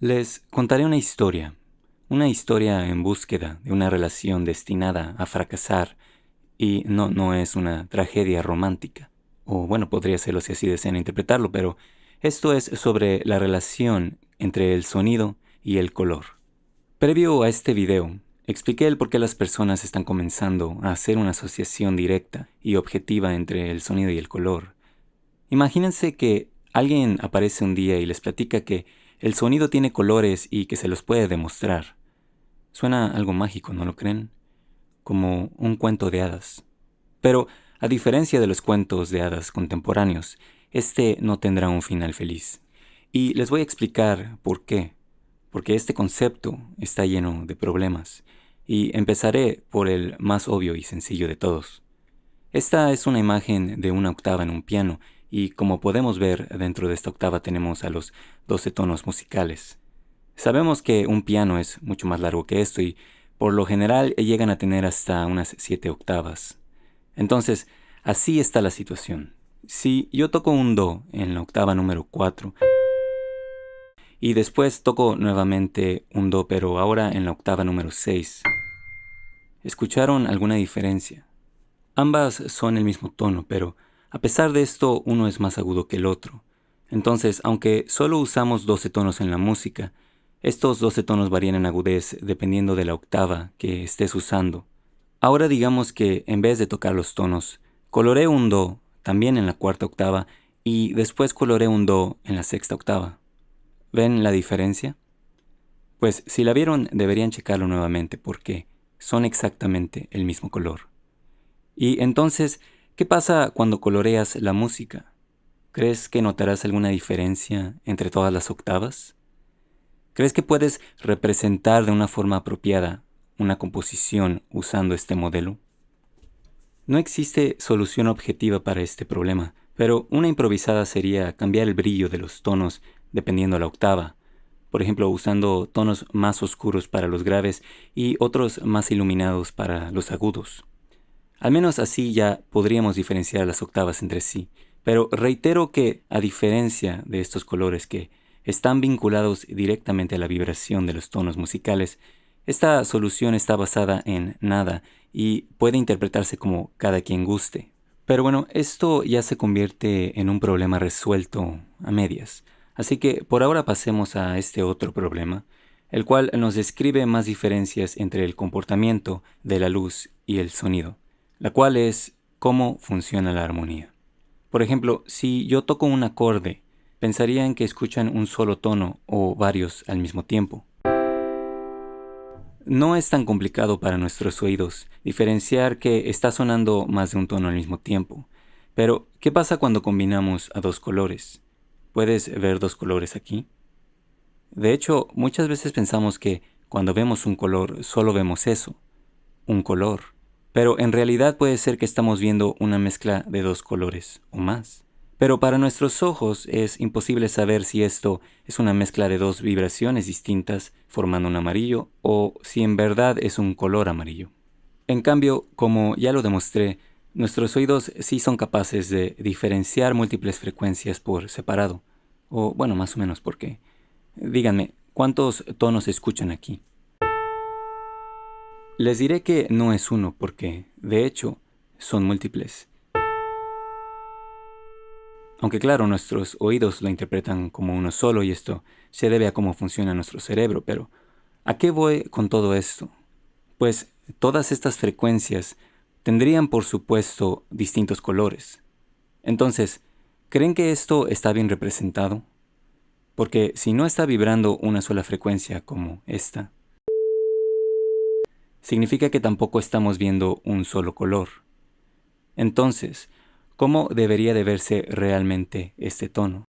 Les contaré una historia en búsqueda de una relación destinada a fracasar y no es una tragedia romántica. O bueno, podría serlo si así desean interpretarlo, pero esto es sobre la relación entre el sonido y el color. Previo a este video, expliqué el por qué las personas están comenzando a hacer una asociación directa y objetiva entre el sonido y el color. Imagínense que alguien aparece un día y les platica que el sonido tiene colores y que se los puede demostrar. Suena algo mágico, ¿no lo creen? Como un cuento de hadas. Pero, a diferencia de los cuentos de hadas contemporáneos, este no tendrá un final feliz. Y les voy a explicar por qué. Porque este concepto está lleno de problemas. Y empezaré por el más obvio y sencillo de todos. Esta es una imagen de una octava en un piano, y como podemos ver, dentro de esta octava tenemos a los 12 tonos musicales. Sabemos que un piano es mucho más largo que esto y por lo general llegan a tener hasta unas 7 octavas. Entonces, así está la situación. Si yo toco un do en la octava número 4 y después toco nuevamente un do pero ahora en la octava número 6, ¿escucharon alguna diferencia? Ambas son el mismo tono, pero a pesar de esto uno es más agudo que el otro. Entonces, aunque solo usamos 12 tonos en la música, estos 12 tonos varían en agudez dependiendo de la octava que estés usando. Ahora digamos que en vez de tocar los tonos, coloré un do también en la cuarta octava y después coloré un do en la sexta octava. ¿Ven la diferencia? Pues si la vieron deberían checarlo nuevamente porque son exactamente el mismo color. Y entonces, ¿qué pasa cuando coloreas la música? ¿Crees que notarás alguna diferencia entre todas las octavas? ¿Crees que puedes representar de una forma apropiada una composición usando este modelo? No existe solución objetiva para este problema, pero una improvisada sería cambiar el brillo de los tonos dependiendo la octava. Por ejemplo, usando tonos más oscuros para los graves y otros más iluminados para los agudos. Al menos así ya podríamos diferenciar las octavas entre sí, pero reitero que, a diferencia de estos colores que están vinculados directamente a la vibración de los tonos musicales, esta solución está basada en nada y puede interpretarse como cada quien guste. Pero bueno, esto ya se convierte en un problema resuelto a medias, así que por ahora pasemos a este otro problema, el cual nos describe más diferencias entre el comportamiento de la luz y el sonido, la cual es cómo funciona la armonía. Por ejemplo, si yo toco un acorde, pensarían que escuchan un solo tono o varios al mismo tiempo. No es tan complicado para nuestros oídos diferenciar que está sonando más de un tono al mismo tiempo. Pero, ¿qué pasa cuando combinamos a dos colores? ¿Puedes ver dos colores aquí? De hecho, muchas veces pensamos que cuando vemos un color solo vemos eso, un color. Pero en realidad puede ser que estamos viendo una mezcla de dos colores o más. Pero para nuestros ojos es imposible saber si esto es una mezcla de dos vibraciones distintas formando un amarillo o si en verdad es un color amarillo. En cambio, como ya lo demostré, nuestros oídos sí son capaces de diferenciar múltiples frecuencias por separado. O bueno, más o menos porque. Díganme, ¿cuántos tonos escuchan aquí? Les diré que no es uno porque, de hecho, son múltiples. Aunque claro, nuestros oídos lo interpretan como uno solo y esto se debe a cómo funciona nuestro cerebro, pero ¿a qué voy con todo esto? Pues todas estas frecuencias tendrían por supuesto distintos colores. Entonces, ¿creen que esto está bien representado? Porque si no está vibrando una sola frecuencia como esta, significa que tampoco estamos viendo un solo color. Entonces, ¿cómo debería de verse realmente este tono?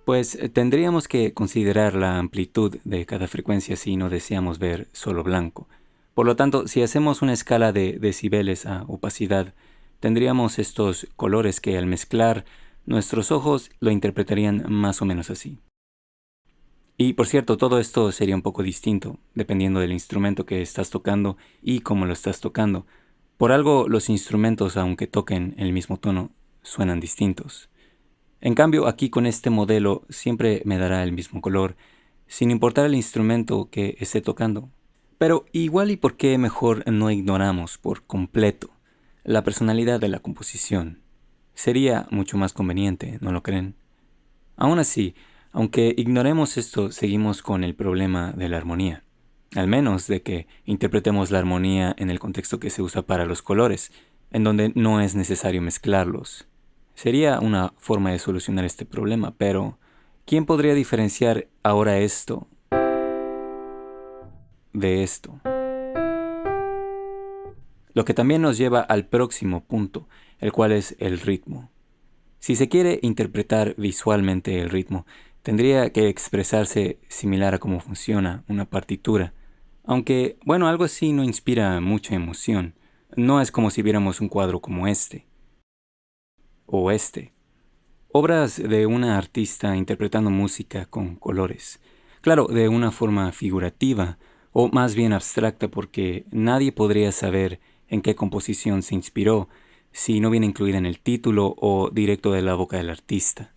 Pues tendríamos que considerar la amplitud de cada frecuencia si no deseamos ver solo blanco. Por lo tanto, si hacemos una escala de decibeles a opacidad, tendríamos estos colores que al mezclar nuestros ojos lo interpretarían más o menos así. Y por cierto, todo esto sería un poco distinto, dependiendo del instrumento que estás tocando y cómo lo estás tocando. Por algo, los instrumentos, aunque toquen el mismo tono, suenan distintos. En cambio, aquí con este modelo siempre me dará el mismo color, sin importar el instrumento que esté tocando. Pero igual y por qué mejor no ignoramos por completo la personalidad de la composición. Sería mucho más conveniente, ¿no lo creen? Aún así, aunque ignoremos esto, seguimos con el problema de la armonía. Al menos de que interpretemos la armonía en el contexto que se usa para los colores, en donde no es necesario mezclarlos. Sería una forma de solucionar este problema, pero ¿quién podría diferenciar ahora esto de esto? Lo que también nos lleva al próximo punto, el cual es el ritmo. Si se quiere interpretar visualmente el ritmo, tendría que expresarse similar a cómo funciona una partitura. Aunque, bueno, algo así no inspira mucha emoción. No es como si viéramos un cuadro como este o este. Obras de una artista interpretando música con colores. Claro, de una forma figurativa, o más bien abstracta porque nadie podría saber en qué composición se inspiró si no viene incluida en el título o directo de la boca del artista.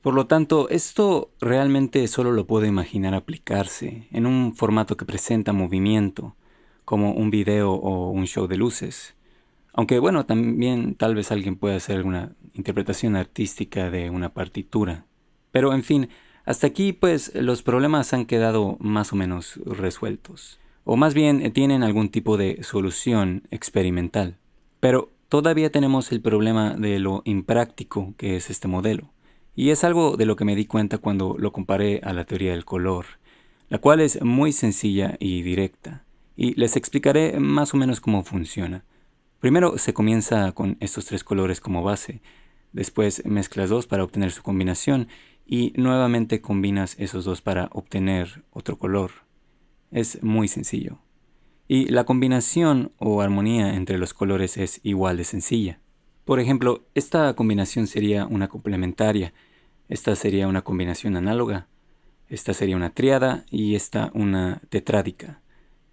Por lo tanto, esto realmente solo lo puedo imaginar aplicarse en un formato que presenta movimiento, como un video o un show de luces. Aunque bueno, también tal vez alguien pueda hacer alguna interpretación artística de una partitura. Pero en fin, hasta aquí pues los problemas han quedado más o menos resueltos. O más bien tienen algún tipo de solución experimental. Pero todavía tenemos el problema de lo impráctico que es este modelo. Y es algo de lo que me di cuenta cuando lo comparé a la teoría del color, la cual es muy sencilla y directa. Y les explicaré más o menos cómo funciona. Primero se comienza con estos tres colores como base, después mezclas dos para obtener su combinación y nuevamente combinas esos dos para obtener otro color. Es muy sencillo. Y la combinación o armonía entre los colores es igual de sencilla. Por ejemplo, esta combinación sería una complementaria, esta sería una combinación análoga, esta sería una tríada y esta una tetrádica.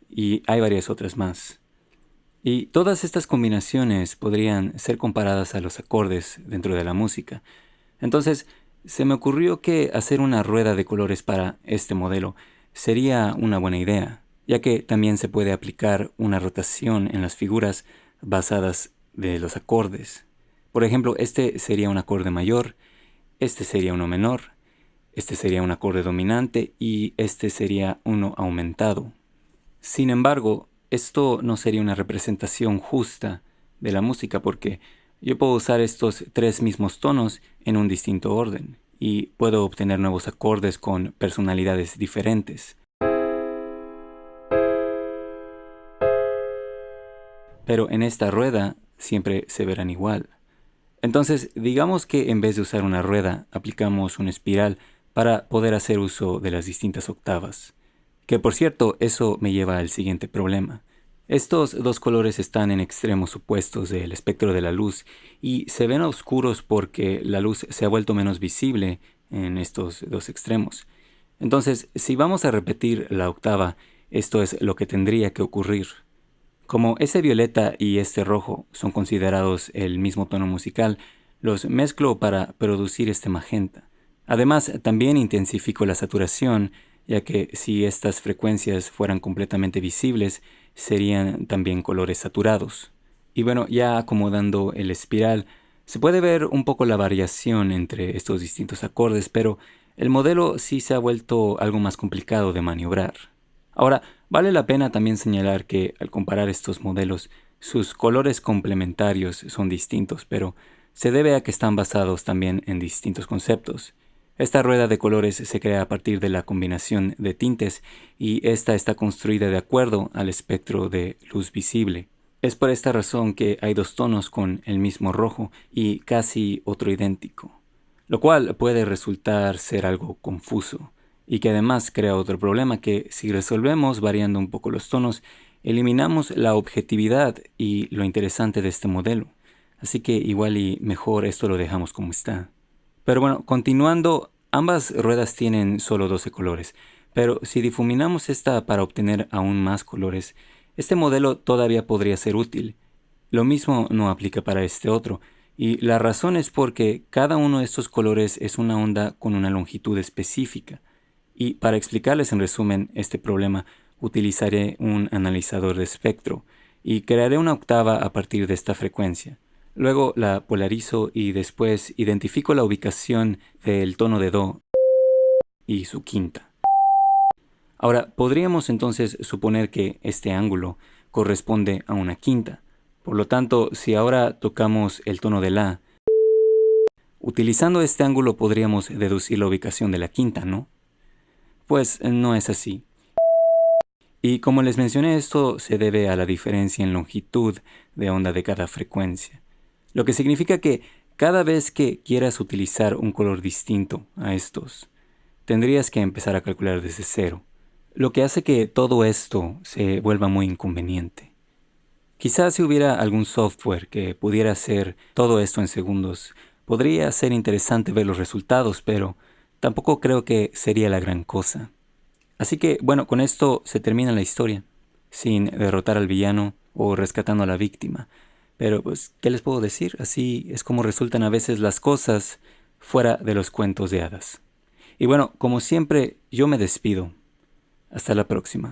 Y hay varias otras más. Y todas estas combinaciones podrían ser comparadas a los acordes dentro de la música. Entonces, se me ocurrió que hacer una rueda de colores para este modelo sería una buena idea, ya que también se puede aplicar una rotación en las figuras basadas de los acordes. Por ejemplo, este sería un acorde mayor, este sería uno menor, este sería un acorde dominante y este sería uno aumentado. Sin embargo, esto no sería una representación justa de la música porque yo puedo usar estos tres mismos tonos en un distinto orden y puedo obtener nuevos acordes con personalidades diferentes. Pero en esta rueda siempre se verán igual. Entonces, digamos que en vez de usar una rueda, aplicamos una espiral para poder hacer uso de las distintas octavas. Que por cierto, eso me lleva al siguiente problema. Estos dos colores están en extremos opuestos del espectro de la luz y se ven oscuros porque la luz se ha vuelto menos visible en estos dos extremos. Entonces, si vamos a repetir la octava, esto es lo que tendría que ocurrir. Como ese violeta y este rojo son considerados el mismo tono musical, los mezclo para producir este magenta. Además, también intensifico la saturación, ya que si estas frecuencias fueran completamente visibles, serían también colores saturados. Y bueno, ya acomodando el espiral, se puede ver un poco la variación entre estos distintos acordes, pero el modelo sí se ha vuelto algo más complicado de maniobrar. Ahora, vale la pena también señalar que al comparar estos modelos, sus colores complementarios son distintos, pero se debe a que están basados también en distintos conceptos. Esta rueda de colores se crea a partir de la combinación de tintes y esta está construida de acuerdo al espectro de luz visible. Es por esta razón que hay dos tonos con el mismo rojo y casi otro idéntico, lo cual puede resultar ser algo confuso y que además crea otro problema que si resolvemos variando un poco los tonos, eliminamos la objetividad y lo interesante de este modelo. Así que igual y mejor esto lo dejamos como está. Pero bueno, continuando, ambas ruedas tienen solo 12 colores, pero si difuminamos esta para obtener aún más colores, este modelo todavía podría ser útil. Lo mismo no aplica para este otro, Y la razón es porque cada uno de estos colores es una onda con una longitud específica. Y para explicarles en resumen este problema, utilizaré un analizador de espectro y crearé una octava a partir de esta frecuencia. Luego la polarizo y después identifico la ubicación del tono de Do y su quinta. Ahora, podríamos entonces suponer que este ángulo corresponde a una quinta. Por lo tanto, si ahora tocamos el tono de La, utilizando este ángulo podríamos deducir la ubicación de la quinta, ¿no? Pues no es así. Y como les mencioné, esto se debe a la diferencia en longitud de onda de cada frecuencia. Lo que significa que cada vez que quieras utilizar un color distinto a estos, tendrías que empezar a calcular desde cero, lo que hace que todo esto se vuelva muy inconveniente. Quizás si hubiera algún software que pudiera hacer todo esto en segundos, podría ser interesante ver los resultados, pero tampoco creo que sería la gran cosa. Así que, bueno, con esto se termina la historia, sin derrotar al villano o rescatando a la víctima. Pero, pues, ¿qué les puedo decir? Así es como resultan a veces las cosas fuera de los cuentos de hadas. Y bueno, como siempre, yo me despido. Hasta la próxima.